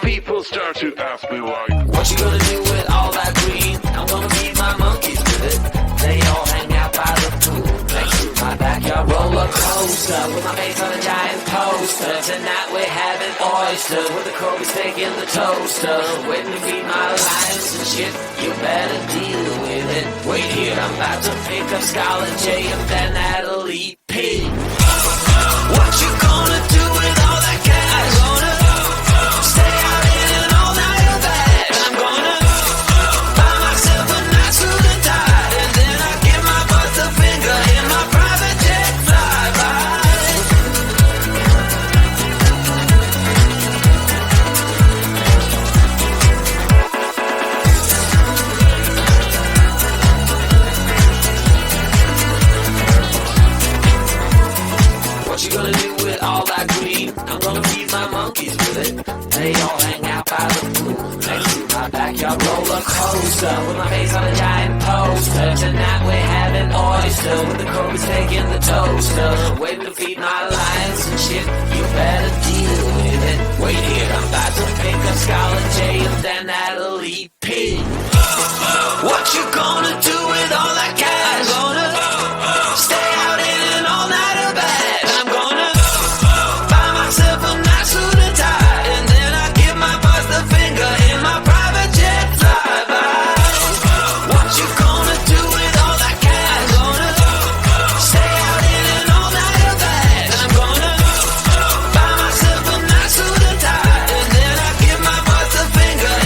People start to ask me like, what you gonna do with all that green? I'm gonna feed my monkeys with it. They all hang out by the pool next to my backyard roller coaster with my face on a giant poster. Tonight we're having oysters with the Kobe steak in the toaster. Waiting to feed my lions and shit. You better deal with it. Wait here, I'm about to pick up Scarlett J and then Natalie P. What you gonna do with all that cash? Gonna stay out in an all-nighter bag. I'm gonna buy myself a nice suit and tie, and then I give my butt the finger in my private jet flyby. What you gonna do with all that green? I'm gonna feed my monkeys with it. They all hang out by the pool next to my backyard roller coaster with my face on a giant poster. Tonight we're having oysters with the Kobe steak in the toaster. Waiting to feed my lions and shit. You better deal with it. Wait here, I'm about to pick up Scarlett J and then Natalie P. What you gonna do with all that cash? Gonna stay out in an all-nighter bag. I'm gonna buy myself a nice suit and tie, and then I give my boss the finger in my private jet flyby. What you gonna do with all that cash? Gonna stay out in an all-nighter bag. I'm gonna buy myself a nice suit and tie, and then I give my boss the finger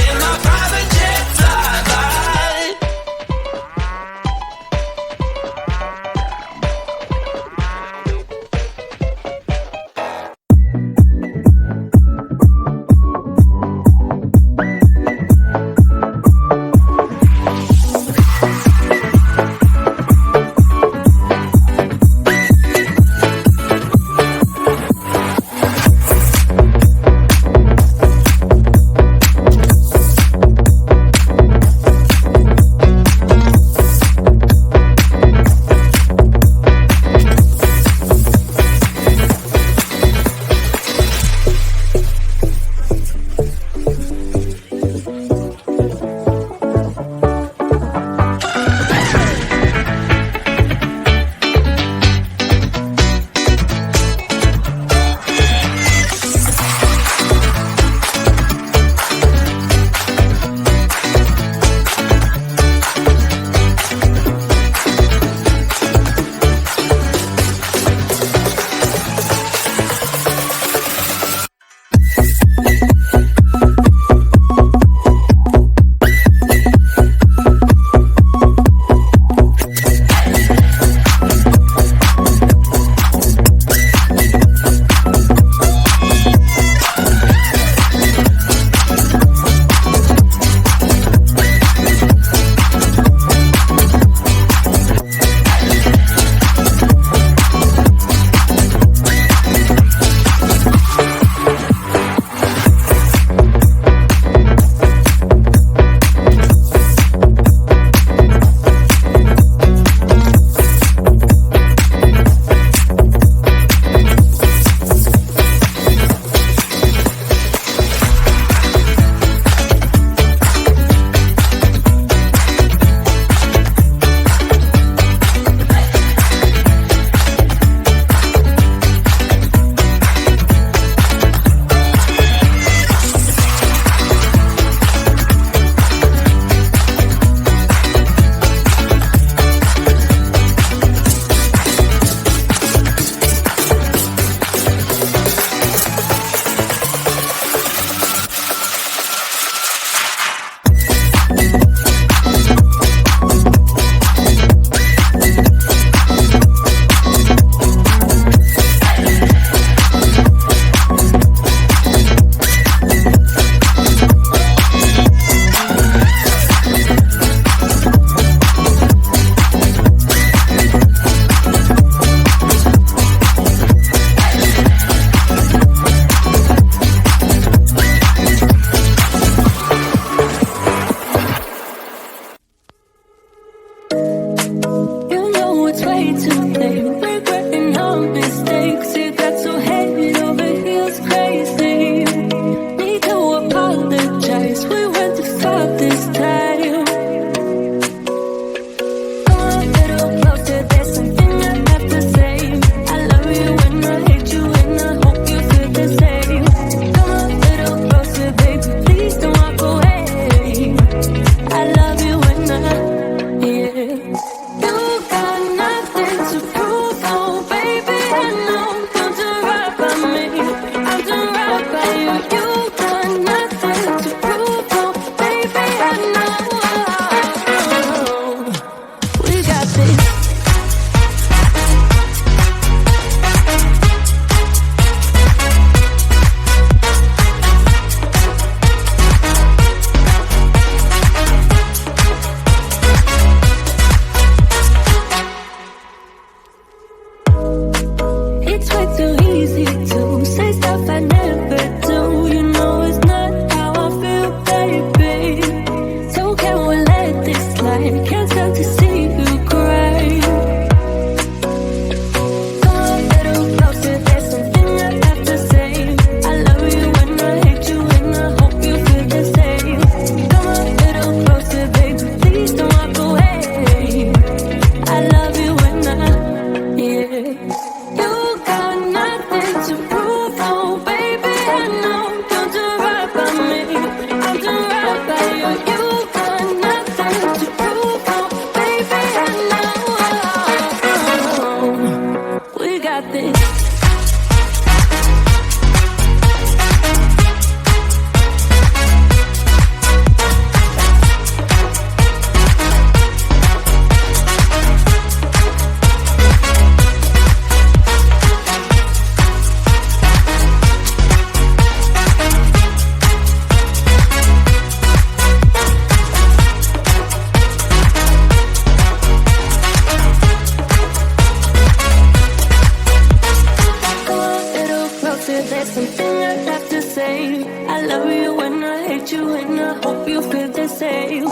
I love you when I hate you, and I hope you feel the same.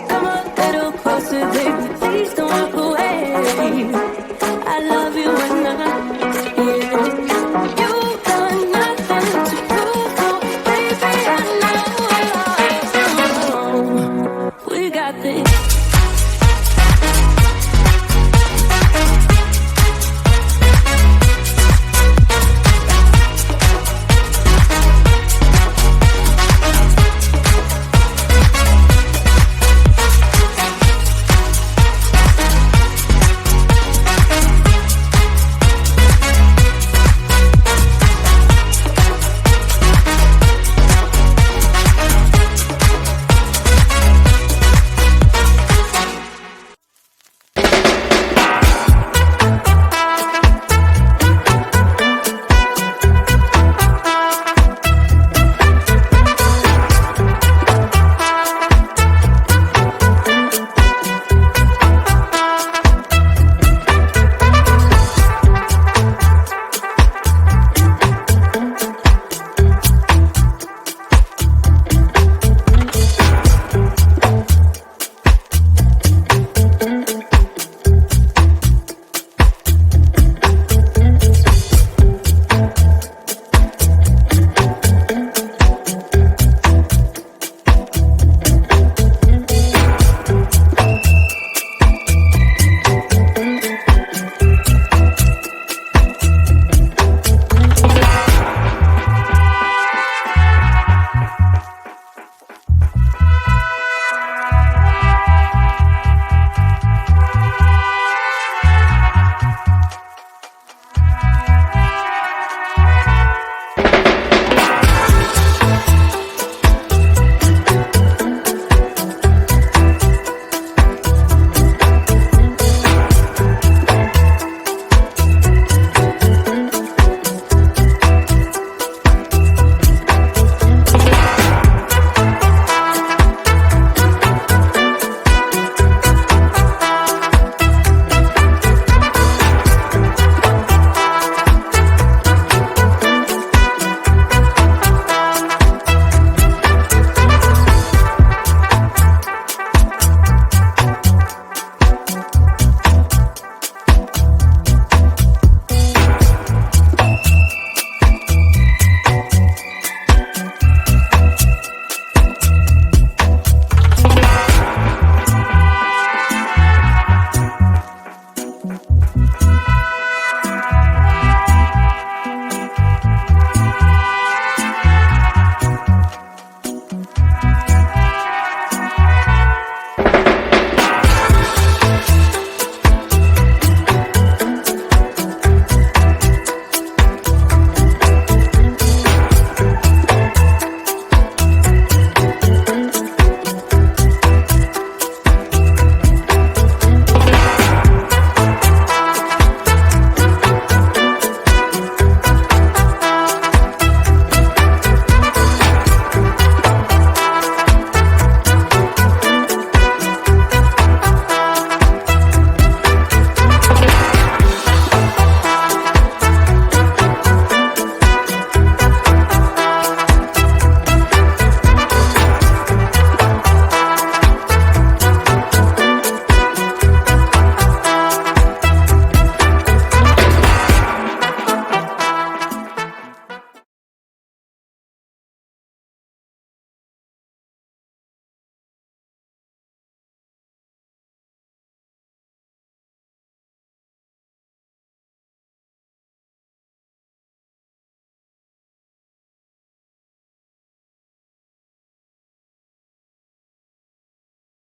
Come a little closer, baby, please don't walk